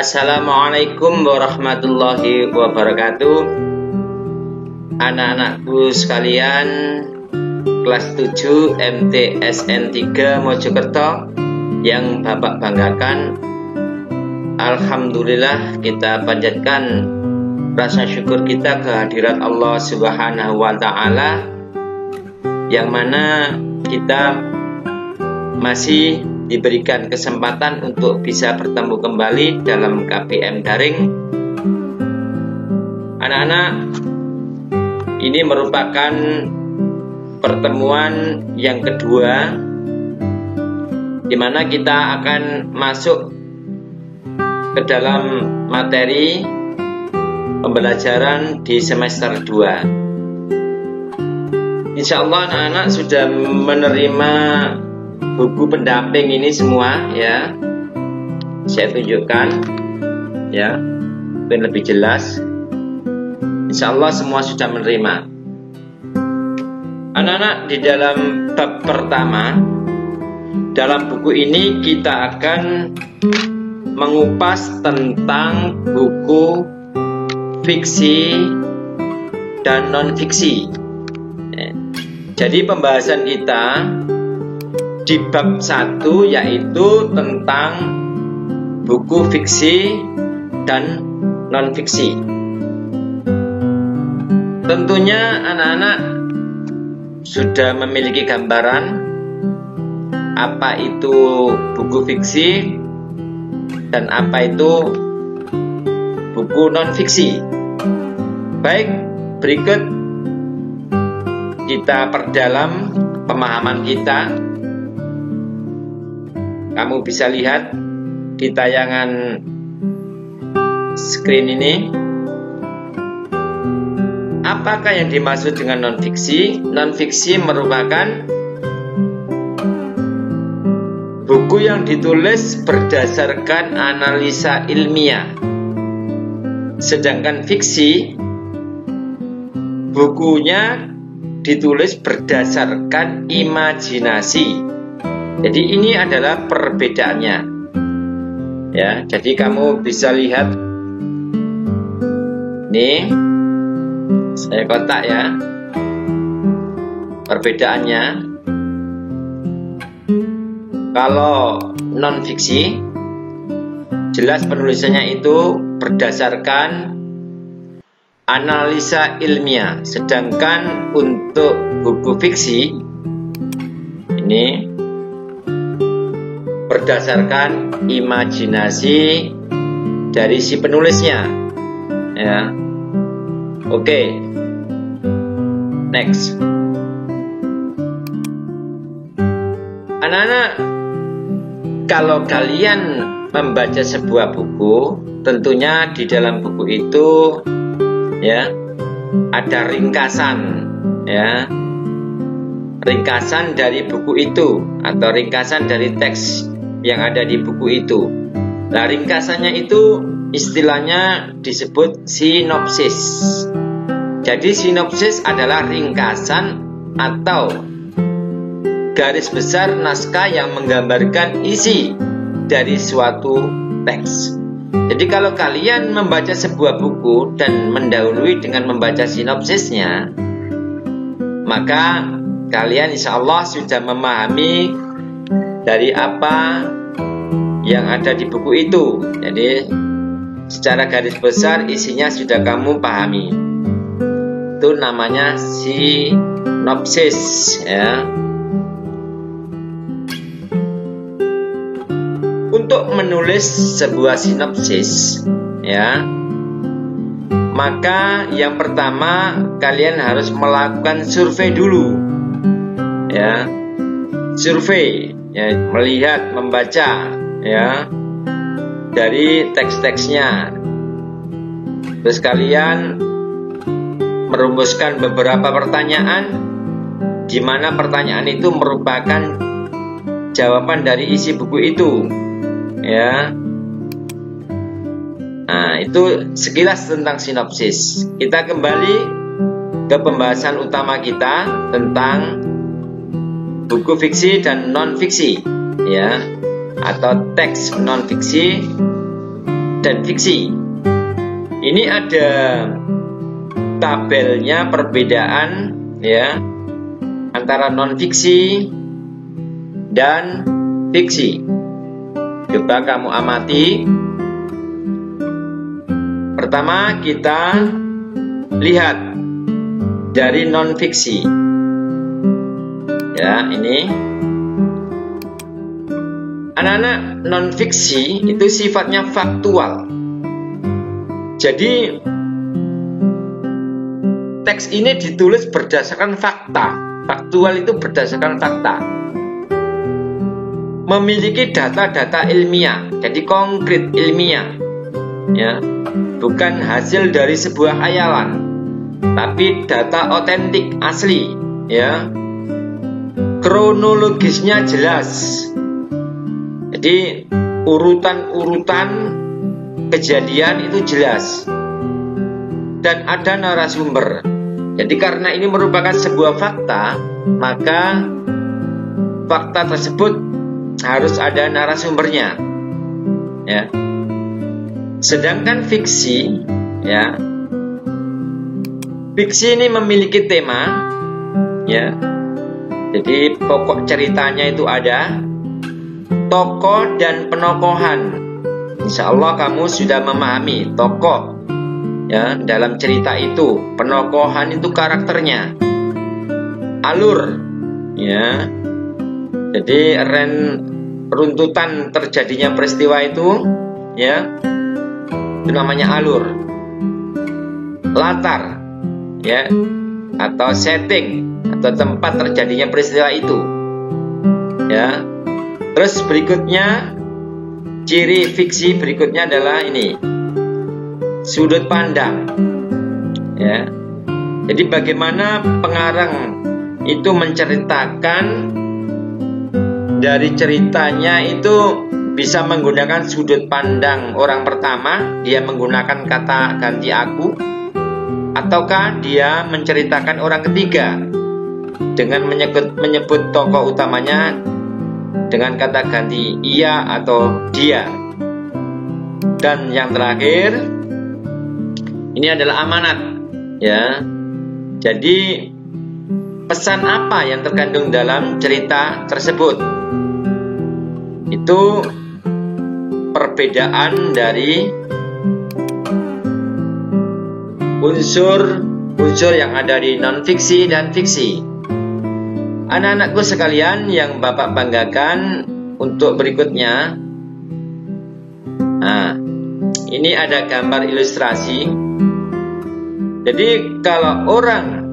Assalamualaikum warahmatullahi wabarakatuh. Anak-anakku sekalian, kelas 7 MTSN 3 Mojokerto yang Bapak banggakan, alhamdulillah kita panjatkan rasa syukur kita kehadirat Allah Subhanahu wa Ta'ala, yang mana kita masih diberikan kesempatan untuk bisa bertemu kembali dalam KBM daring. Anak-anak, ini merupakan pertemuan yang kedua di mana kita akan masuk ke dalam materi pembelajaran di semester 2. Insya Allah anak-anak sudah menerima buku pendamping ini semua ya. Saya tunjukkan ya, biar lebih jelas. Insya Allah semua sudah menerima. Anak-anak, di dalam bab pertama dalam buku ini kita akan mengupas tentang buku fiksi dan non fiksi. Jadi pembahasan kita di bab 1 yaitu tentang buku fiksi dan non fiksi. Tentunya anak-anak sudah memiliki gambaran apa itu buku fiksi dan apa itu buku non fiksi. Baik, berikut kita perdalam pemahaman kita. Kamu bisa lihat di tayangan screen ini, apakah yang dimaksud dengan non-fiksi? Non-fiksi merupakan buku yang ditulis berdasarkan analisa ilmiah. Sedangkan fiksi, bukunya ditulis berdasarkan imajinasi. Jadi ini adalah perbedaannya ya. Jadi kamu bisa lihat nih, saya kotak ya perbedaannya. Kalau non fiksi jelas penulisannya itu berdasarkan analisa ilmiah, sedangkan untuk buku fiksi ini berdasarkan imajinasi dari si penulisnya ya. Oke, next. Anak-anak, kalau kalian membaca sebuah buku, tentunya di dalam buku itu ya ada ringkasan ya, ringkasan dari buku itu atau ringkasan dari teks yang ada di buku itu. Nah, ringkasannya itu istilahnya disebut sinopsis. Jadi sinopsis adalah ringkasan atau garis besar naskah yang menggambarkan isi dari suatu teks. Jadi kalau kalian membaca sebuah buku dan mendahului dengan membaca sinopsisnya, maka kalian insya Allah sudah memahami dari apa yang ada di buku itu. Jadi secara garis besar isinya sudah kamu pahami. Itu namanya sinopsis ya. Untuk menulis sebuah sinopsis ya, maka yang pertama kalian harus melakukan survei dulu ya. Survei ya, melihat, membaca ya dari teks-teksnya. Terus kalian merumuskan beberapa pertanyaan, di mana pertanyaan itu merupakan jawaban dari isi buku itu ya. Nah, itu sekilas tentang sinopsis. Kita kembali ke pembahasan utama kita tentang buku fiksi dan non fiksi ya, atau teks non fiksi dan fiksi. Ini ada tabelnya perbedaan ya antara non-fiksi dan fiksi. Coba kamu amati. Pertama kita lihat dari non-fiksi. Ya, ini anak-anak non-fiksi itu sifatnya faktual. Jadi teks ini ditulis berdasarkan fakta. Faktual itu berdasarkan fakta. Memiliki data-data ilmiah, jadi konkret ilmiah. Ya, bukan hasil dari sebuah khayalan, tapi data otentik asli. Ya, kronologisnya jelas. Jadi urutan-urutan kejadian itu jelas dan ada narasumber. Jadi karena ini merupakan sebuah fakta, maka fakta tersebut harus ada narasumbernya. Ya. Sedangkan fiksi, ya, fiksi ini memiliki tema, ya. Jadi pokok ceritanya itu ada tokoh dan penokohan. Insya Allah kamu sudah memahami tokoh ya dalam cerita itu, penokohan itu karakternya, alur ya. Jadi runtutan terjadinya peristiwa itu ya, itu namanya alur. Latar ya, atau setting atau tempat terjadinya peristiwa itu ya. Terus berikutnya, ciri fiksi berikutnya adalah ini, sudut pandang ya. Jadi bagaimana pengarang itu menceritakan, dari ceritanya itu bisa menggunakan sudut pandang orang pertama, dia menggunakan kata ganti aku, ataukah dia menceritakan orang ketiga dengan menyebut tokoh utamanya dengan kata ganti ia atau dia. Dan yang terakhir, ini adalah amanat ya. Jadi pesan apa yang terkandung dalam cerita tersebut? Itu perbedaan dari unsur yang ada di non-fiksi dan fiksi. Anak-anakku sekalian yang Bapak banggakan, untuk berikutnya, nah, ini ada gambar ilustrasi. Jadi kalau orang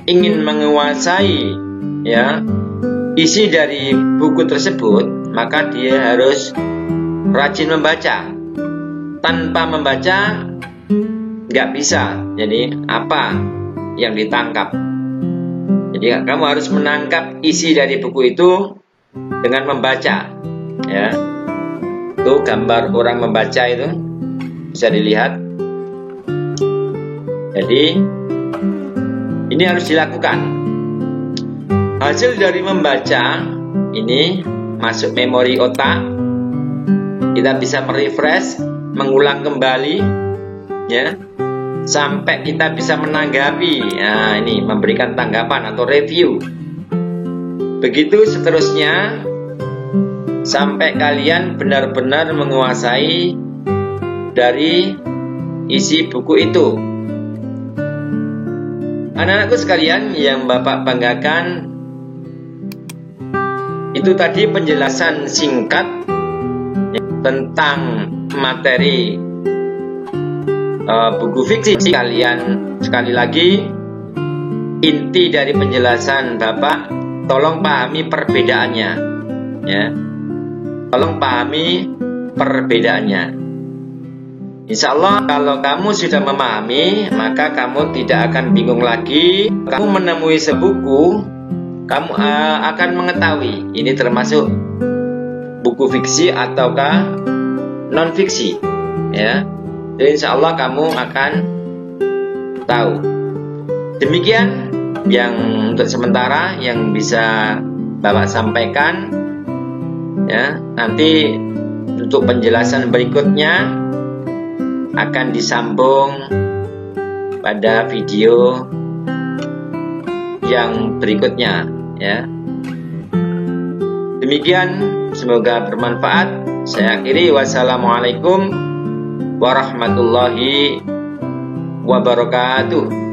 ingin menguasai ya isi dari buku tersebut, maka dia harus rajin membaca. Tanpa membaca nggak bisa. Jadi apa yang ditangkap? Jadi kamu harus menangkap isi dari buku itu dengan membaca ya. Itu gambar orang membaca itu bisa dilihat. Jadi ini harus dilakukan. Hasil dari membaca ini masuk memori otak. Kita bisa merefresh, mengulang kembali ya, sampai kita bisa menanggapi. Nah, ini memberikan tanggapan atau review. Begitu seterusnya sampai kalian benar-benar menguasai dari isi buku itu. Anak-anakku sekalian yang Bapak banggakan, itu tadi penjelasan singkat tentang materi buku fiksi. Kalian sekali lagi, inti dari penjelasan Bapak, tolong pahami perbedaannya ya. Tolong pahami perbedaannya. Insya Allah kalau kamu sudah memahami, maka kamu tidak akan bingung lagi. Kamu menemui sebuku, kamu akan mengetahui ini termasuk buku fiksi ataukah non fiksi ya. Jadi insya Allah kamu akan tahu. Demikian yang untuk sementara yang bisa Bapak sampaikan ya. Nanti untuk penjelasan berikutnya akan disambung pada video yang berikutnya ya. Demikian, semoga bermanfaat. Saya akhiri, wassalamualaikum warahmatullahi wabarakatuh.